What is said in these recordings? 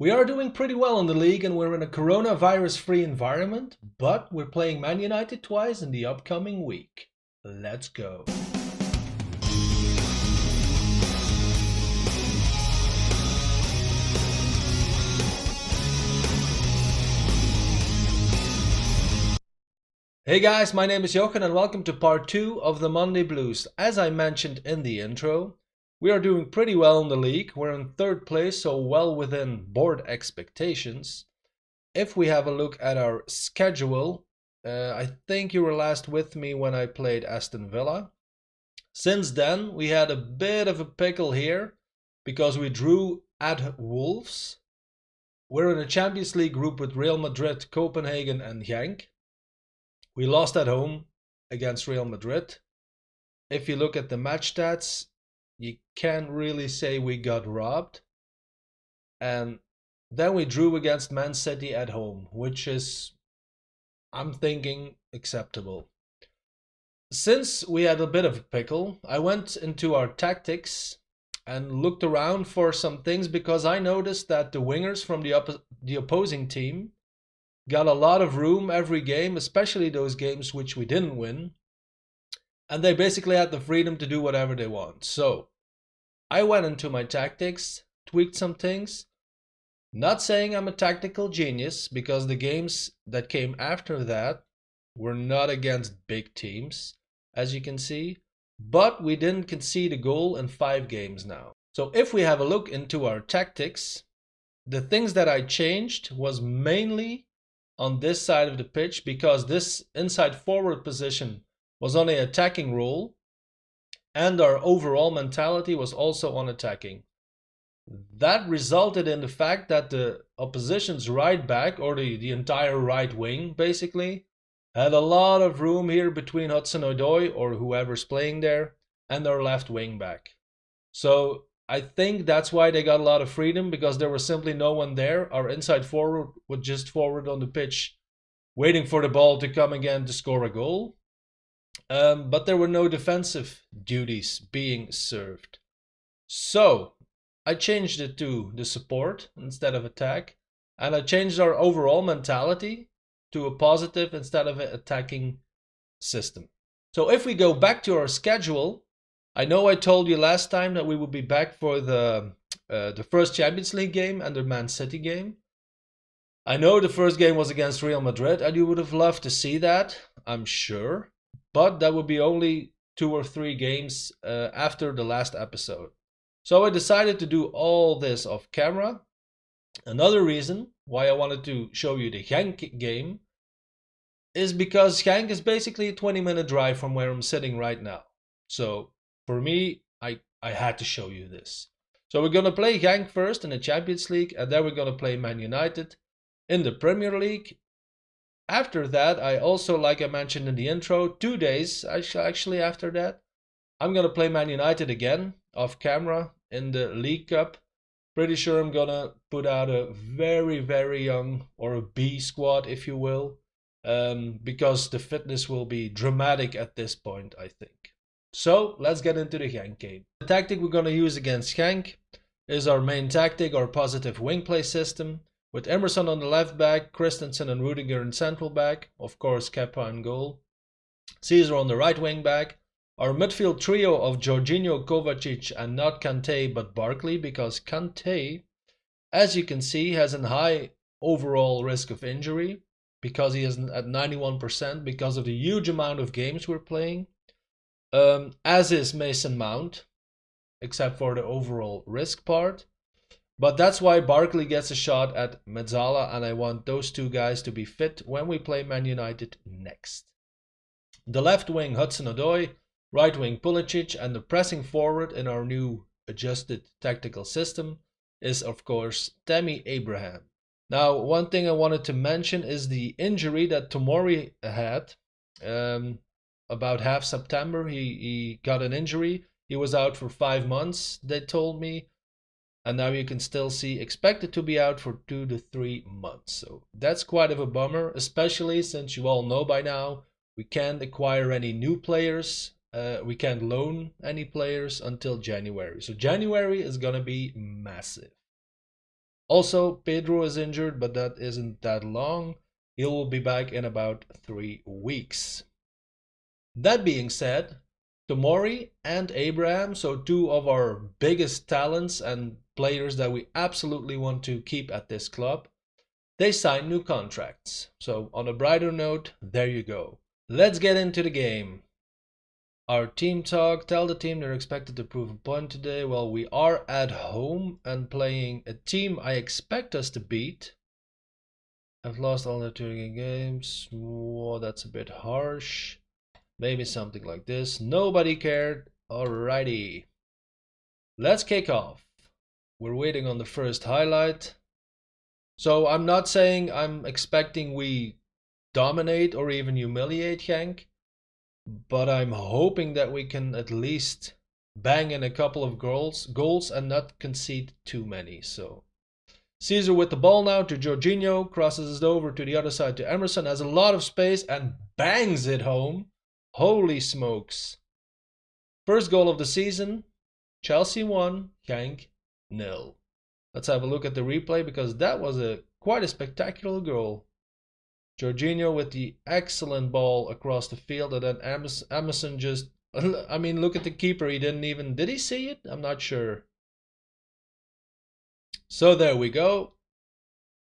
We are doing pretty well in the league and we're in a coronavirus-free environment, but we're playing Man United twice in the upcoming week. Let's go. Hey guys, my name is Jochen and welcome to part 2 of the Monday Blues. As I mentioned in the intro, we are doing pretty well in the league. We're in 3rd place, so well within board expectations. If we have a look at our schedule, I think you were last with me when I played Aston Villa. Since then, we had a bit of a pickle here because we drew at Wolves. We're in a Champions League group with Real Madrid, Copenhagen and Genk. We lost at home against Real Madrid. If you look at the match stats, you can't really say we got robbed. And then we drew against Man City at home, which is, I'm thinking, acceptable. Since we had a bit of a pickle, I went into our tactics and looked around for some things because I noticed that the wingers from the opposing team got a lot of room every game, especially those games which we didn't win. And they basically had the freedom to do whatever they want. So I went into my tactics, tweaked some things. Not saying I'm a tactical genius, because the games that came after that were not against big teams, as you can see. But we didn't concede a goal in 5 games now. So if we have a look into our tactics, the things that I changed was mainly on this side of the pitch, because this inside forward position was on an attacking role and our overall mentality was also on attacking. That resulted in the fact that the opposition's right back, or the entire right wing basically, had a lot of room here between Hudson-Odoi or whoever's playing there and our left wing back. So I think that's why they got a lot of freedom, because there was simply no one there. Our inside forward was just forward on the pitch, waiting for the ball to come again to score a goal. But there were no defensive duties being served. So I changed it to the support instead of attack. And I changed our overall mentality to a positive instead of an attacking system. So if we go back to our schedule, I know I told you last time that we would be back for the first Champions League game and the Man City game. I know the first game was against Real Madrid and you would have loved to see that, I'm sure. But that would be only 2 or 3 games after the last episode. So I decided to do all this off camera. Another reason why I wanted to show you the Genk game is because Genk is basically a 20-minute drive from where I'm sitting right now. So for me, I had to show you this. So we're going to play Genk first in the Champions League, and then we're going to play Man United in the Premier League. After that, I also, like I mentioned in the intro, 2 days actually after that, I'm going to play Man United again off camera in the League Cup. Pretty sure I'm going to put out a very, very young, or a B squad if you will, because the fitness will be dramatic at this point, I think. So let's get into the Genk game. The tactic we're going to use against Genk is our main tactic, our positive wing play system, with Emerson on the left back, Christensen and Rudiger in central back, of course Kepa in goal, Caesar on the right wing back, our midfield trio of Jorginho, Kovacic and not Kante but Barkley, because Kante, as you can see, has a high overall risk of injury, because he is at 91% because of the huge amount of games we're playing. As is Mason Mount, except for the overall risk part. But that's why Barkley gets a shot at Mezzala, and I want those 2 guys to be fit when we play Man United next. The left wing Hudson-Odoi, right wing Pulisic, and the pressing forward in our new adjusted tactical system is of course Tammy Abraham. Now, one thing I wanted to mention is the injury that Tomori had. About half September, he got an injury. He was out for 5 months, they told me. And now you can still see expected to be out for 2 to 3 months. So that's quite of a bummer, especially since you all know by now we can't acquire any new players. We can't loan any players until January. So January is going to be massive. Also, Pedro is injured, but that isn't that long. He will be back in about 3 weeks. That being said, Tomori and Abraham, so two of our biggest talents and players that we absolutely want to keep at this club, they signed new contracts. So on a brighter note, there you go. Let's get into the game. Our team talk, tell the team they're expected to prove a point today. Well, we are at home and playing a team I expect us to beat. I've lost all the 2 games. Whoa, that's a bit harsh. Maybe something like this. Nobody cared. Alrighty. Let's kick off. We're waiting on the first highlight. So I'm not saying I'm expecting we dominate or even humiliate Genk, but I'm hoping that we can at least bang in a couple of goals and not concede too many. So Caesar with the ball now to Jorginho, crosses it over to the other side to Emerson, has a lot of space and bangs it home. Holy smokes. First goal of the season, Chelsea 1, Genk 0. Let's have a look at the replay because that was quite a spectacular goal. Jorginho with the excellent ball across the field, and then Emerson just, I mean, look at the keeper. He didn't even, did he see it? I'm not sure. So there we go.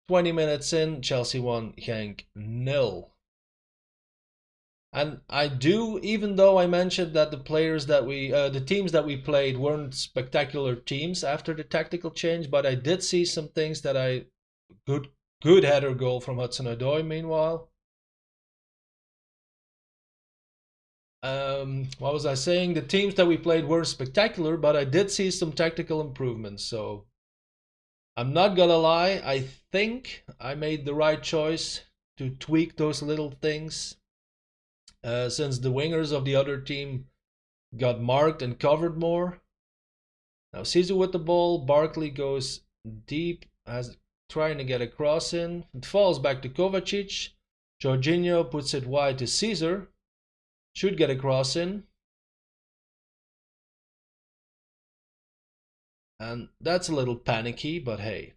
20 minutes in, Chelsea 1, Genk 0. And I do, even though I mentioned that the players that the teams that we played weren't spectacular teams after the tactical change, but I did see some things that good header goal from Hudson-Odoi meanwhile. What was I saying? The teams that we played weren't spectacular, but I did see some tactical improvements. So I'm not gonna lie, I think I made the right choice to tweak those little things. Since the wingers of the other team got marked and covered more. Now Caesar with the ball, Barkley goes deep, trying to get a cross in. It falls back to Kovacic. Jorginho puts it wide to Caesar. Should get a cross in. And that's a little panicky, but hey.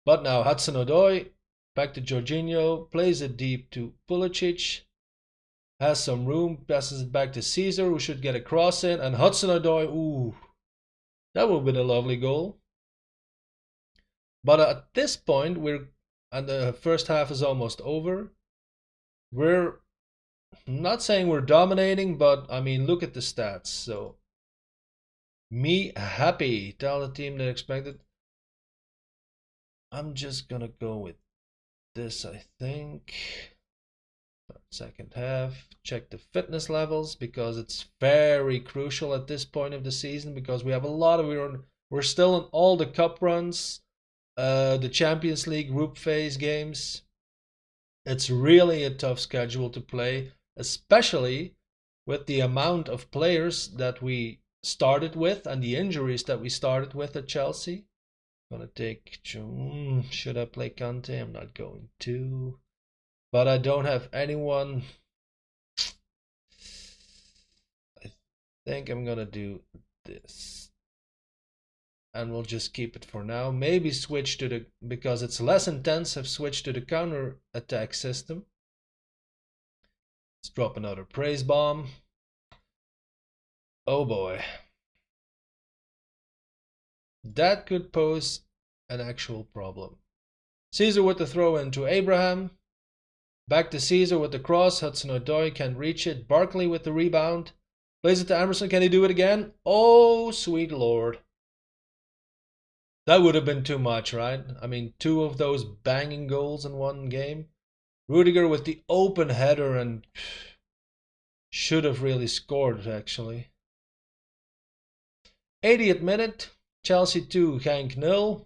But now Hudson-Odoi, back to Jorginho, plays it deep to Pulisic. Has some room, passes it back to Caesar, who should get a cross in, and Hudson-Odoi, ooh, that would have been a lovely goal. But at this point, and the first half is almost over. We're not saying we're dominating, but I mean, look at the stats. So, me happy, tell the team they expected. I'm just gonna go with this, I think. Second half, check the fitness levels because it's very crucial at this point of the season because we have a lot of we're still in all the cup runs, the Champions League group phase games. It's really a tough schedule to play, especially with the amount of players that we started with and the injuries that we started with at Chelsea. I'm gonna take, should I play Kante? I'm not going to. But I don't have anyone. I think I'm gonna do this. And we'll just keep it for now. Maybe switch to because it's less intensive, switch to the counter attack system. Let's drop another praise bomb. Oh boy. That could pose an actual problem. Caesar with the throw in to Abraham. Back to Caesar with the cross. Hudson-Odoi can't reach it. Barkley with the rebound. Plays it to Emerson. Can he do it again? Oh, sweet lord. That would have been too much, right? I mean, 2 of those banging goals in one game. Rudiger with the open header and should have really scored, actually. 80th minute. Chelsea 2, Genk 0.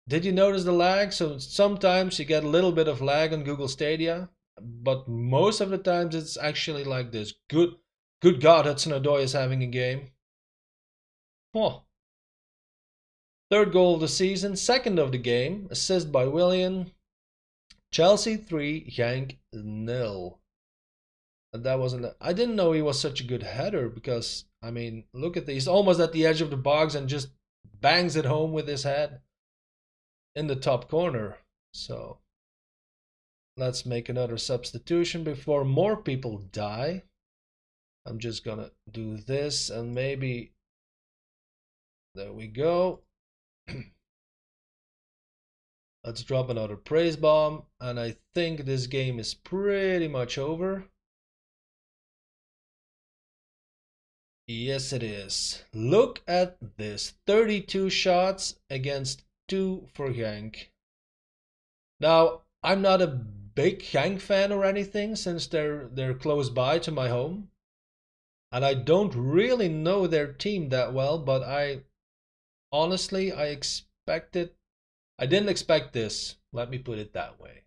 Did you notice the lag? So sometimes you get a little bit of lag on Google Stadia, but most of the times it's actually like this. Good God, Hudson-Odoi is having a game. Oh. Third goal of the season, second of the game, assist by Willian. Chelsea 3, Genk 0. And that wasn't. I didn't know he was such a good header because I mean, look at this. He's almost at the edge of the box and just bangs it home with his head in the top corner. So let's make another substitution before more people die. I'm just gonna do this and maybe, there we go. Let's drop another praise bomb, and I think this game is pretty much over. Yes, it is. Look at this. 32 shots against 2 for Genk. Now, I'm not a big Genk fan or anything, since they're close by to my home. And I don't really know their team that well, but honestly, I didn't expect this. Let me put it that way.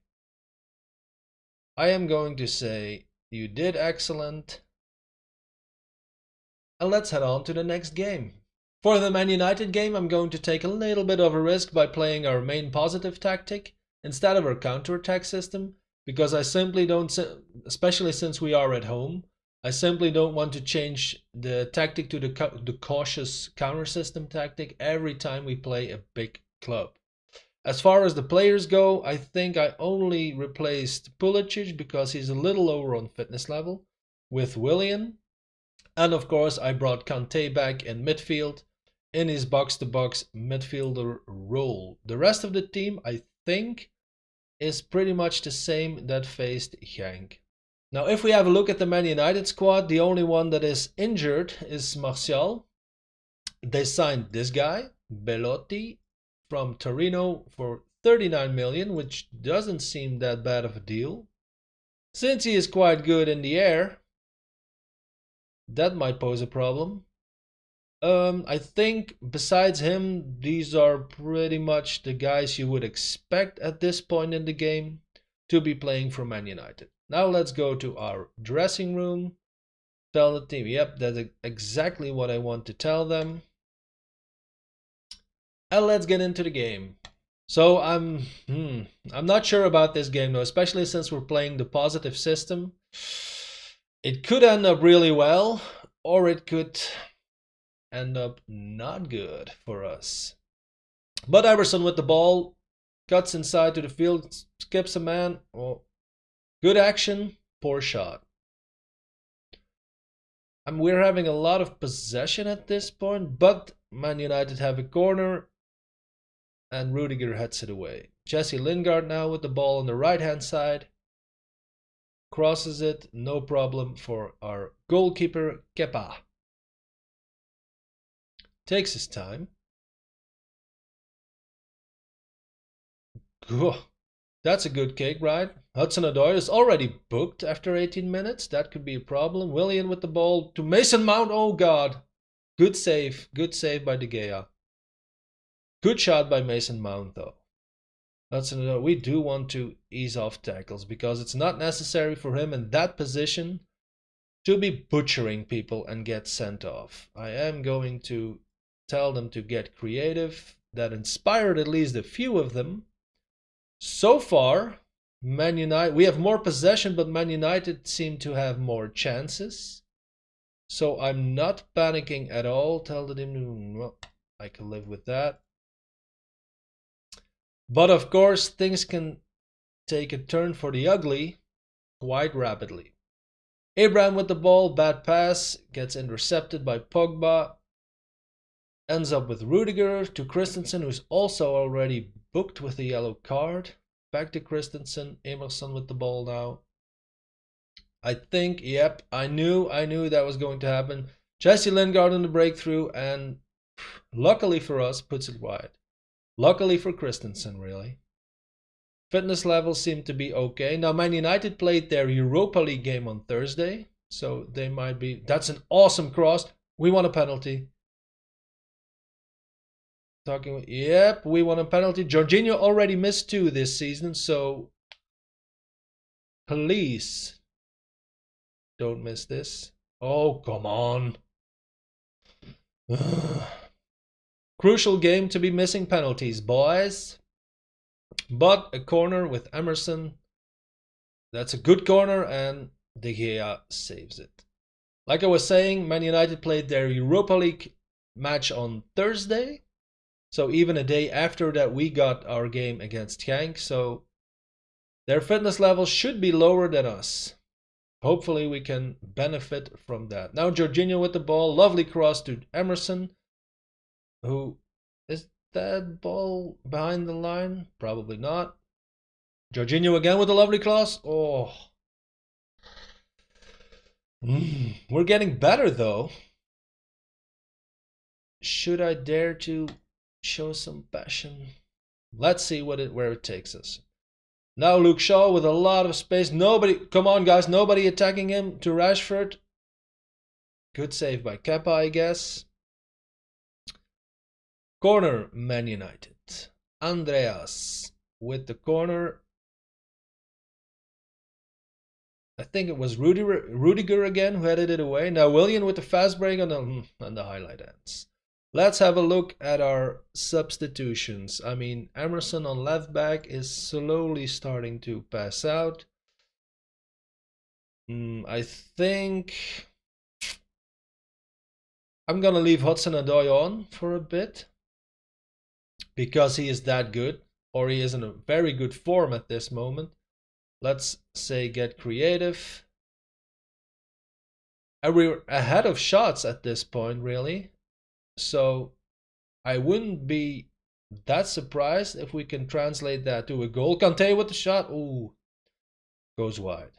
I am going to say you did excellent. And let's head on to the next game. For the Man United game, I'm going to take a little bit of a risk by playing our main positive tactic instead of our counter-attack system, because I simply don't, especially since we are at home, I simply don't want to change the tactic to the cautious counter system tactic every time we play a big club. As far as the players go, I think I only replaced Pulisic because he's a little lower on fitness level with Willian. And of course, I brought Kanté back in midfield in his box-to-box midfielder role. The rest of the team, I think, is pretty much the same that faced Genk. Now, if we have a look at the Man United squad, the only one that is injured is Martial. They signed this guy, Belotti, from Torino for 39 million, which doesn't seem that bad of a deal. Since he is quite good in the air, that might pose a problem. I think besides him, these are pretty much the guys you would expect at this point in the game to be playing for Man United. Now let's go to our dressing room. Tell the team, yep, that's exactly what I want to tell them. And let's get into the game. So I'm not sure about this game though, especially since we're playing the positive system. It could end up really well, or it could end up not good for us. But Iverson with the ball, cuts inside to the field, skips a man. Oh, good action, poor shot. We're having a lot of possession at this point, but Man United have a corner, and Rudiger heads it away. Jesse Lingard now with the ball on the right-hand side. Crosses it, no problem for our goalkeeper, Kepa. Takes his time. That's a good kick, right? Hudson-Odoi is already booked after 18 minutes. That could be a problem. Willian with the ball to Mason Mount. Oh, God. Good save. Good save by De Gea. Good shot by Mason Mount, though. Hudson-Odoi, we do want to ease off tackles because it's not necessary for him in that position to be butchering people and get sent off. I am going to tell them to get creative. That inspired at least a few of them. So far, Man United, we have more possession, but Man United seem to have more chances. So I'm not panicking at all. Tell them, well, I can live with that. But of course, things can take a turn for the ugly quite rapidly. Abraham with the ball, bad pass, gets intercepted by Pogba. Ends up with Rudiger to Christensen, who's also already booked with a yellow card. Back to Christensen, Emerson with the ball now. I think, yep, I knew that was going to happen. Jesse Lingard in the breakthrough, and luckily for us, puts it wide. Luckily for Christensen, really. Fitness levels seem to be okay. Now, Man United played their Europa League game on Thursday, so they might be... That's an awesome cross. We want a penalty. Yep, we won a penalty. Jorginho already missed 2 this season, so please don't miss this. Oh, come on. Crucial game to be missing penalties, boys. But a corner with Emerson. That's a good corner, and De Gea saves it. Like I was saying, Man United played their Europa League match on Thursday. So even a day after that, we got our game against Genk. So their fitness level should be lower than us. Hopefully we can benefit from that. Now Jorginho with the ball. Lovely cross to Emerson. Who is that ball behind the line? Probably not. Jorginho again with a lovely cross. Oh. We're getting better though. Should I dare to show some passion? Let's see where it takes us. Now Luke Shaw with a lot of space. Nobody, come on guys, nobody attacking him to Rashford. Good save by Kepa, I guess. Corner, Man United. Andreas with the corner. I think it was Rudiger again who headed it away. Now Willian with the fast break on the highlight ends. Let's have a look at our substitutions. I mean, Emerson on left back is slowly starting to pass out. I think I'm going to leave Hudson-Odoi on for a bit because he is that good, or he is in a very good form at this moment. Let's say get creative. And we're ahead of shots at this point, really. So I wouldn't be that surprised if we can translate that to a goal. Kanté with the shot. Ooh, goes wide.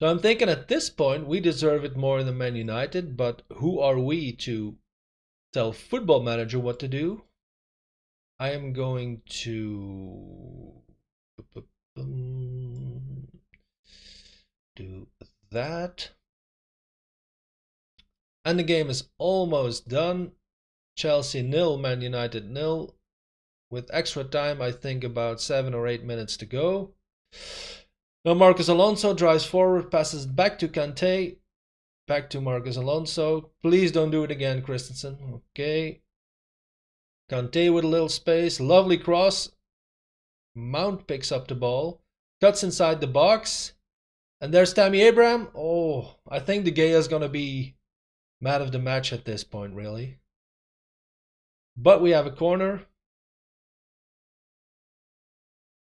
So I'm thinking at this point we deserve it more than Man United, but who are we to tell Football Manager what to do? I am going to do that. And the game is almost done. Chelsea 0, Man United 0. With extra time, I think about 7 or 8 minutes to go. Now Marcos Alonso drives forward, passes back to Kanté. Back to Marcos Alonso. Please don't do it again, Christensen. Okay. Kanté with a little space. Lovely cross. Mount picks up the ball. Cuts inside the box. And there's Tammy Abraham. Oh, I think De Gea is going to be man of the match at this point, really. But we have a corner.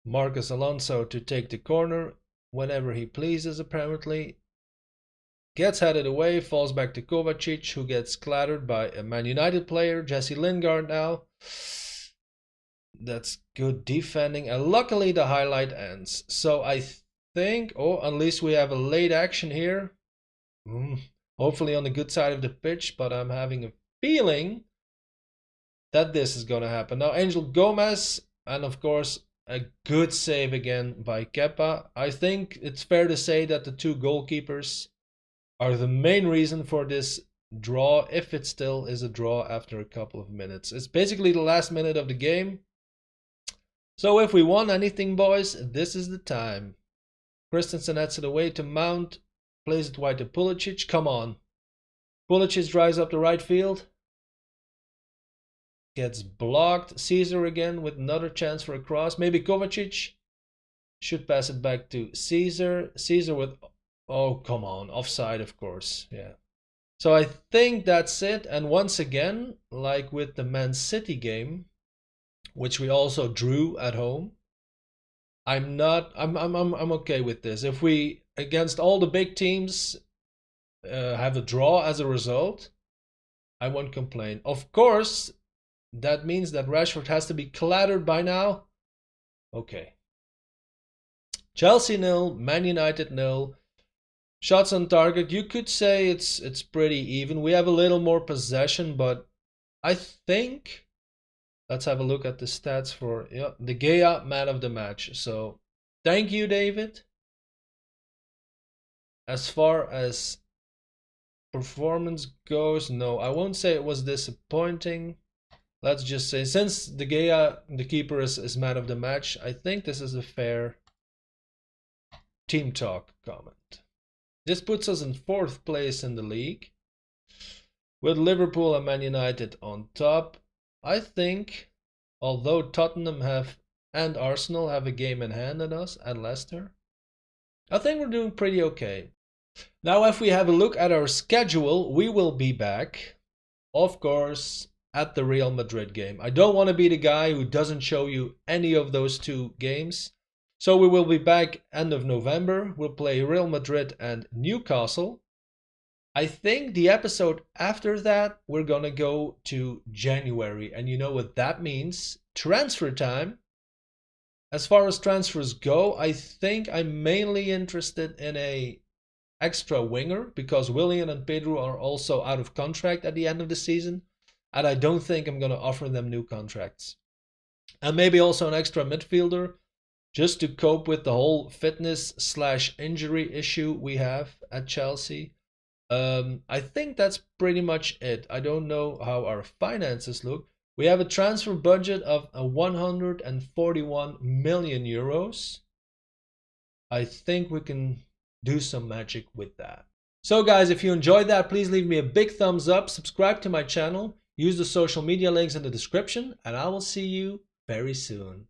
Marcos Alonso to take the corner whenever he pleases, apparently. Gets headed away, falls back to Kovacic, who gets clattered by a Man United player, Jesse Lingard now. That's good defending, and luckily the highlight ends. So I think, unless we have a late action here. Hopefully on the good side of the pitch, but I'm having a feeling that this is going to happen. Now Angel Gomez, and of course a good save again by Kepa. I think it's fair to say that the two goalkeepers are the main reason for this draw, if it still is a draw after a couple of minutes. It's basically the last minute of the game. So if we want anything, boys, this is the time. Christensen heads it away to Mount. Plays it wide to Pulisic. Come on. Pulisic drives up the right field. Gets blocked. Caesar again with another chance for a cross. Maybe Kovacic. Should pass it back to Caesar. Caesar with... Oh, come on. Offside, of course. Yeah. So I think that's it. And once again, like with the Man City game, which we also drew at home, I'm okay with this. If we, against all the big teams, have a draw as a result, I won't complain. Of course, that means that Rashford has to be clattered by now. Okay. Chelsea 0, Man United 0. Shots on target, you could say it's pretty even. We have a little more possession, but I think... Let's have a look at the stats for De Gea, man of the match. So, thank you, David. As far as performance goes, no, I won't say it was disappointing. Let's just say, since De Gea, the keeper, is man of the match, I think this is a fair team talk comment. This puts us in 4th place in the league, with Liverpool and Man United on top. I think, although Tottenham and Arsenal have a game in hand on us, and Leicester, I think we're doing pretty okay. Now, if we have a look at our schedule, we will be back, of course, at the Real Madrid game. I don't want to be the guy who doesn't show you any of those two games. So we will be back end of November. We'll play Real Madrid and Newcastle. I think the episode after that, we're gonna go to January. And you know what that means? Transfer time. As far as transfers go, I think I'm mainly interested in a extra winger because Willian and Pedro are also out of contract at the end of the season. And I don't think I'm going to offer them new contracts. And maybe also an extra midfielder just to cope with the whole fitness/injury issue we have at Chelsea. I think that's pretty much it. I don't know how our finances look. We have a transfer budget of 141 million euros. I think we can do some magic with that. So guys, if you enjoyed that, please leave me a big thumbs up, subscribe to my channel, use the social media links in the description, and I will see you very soon.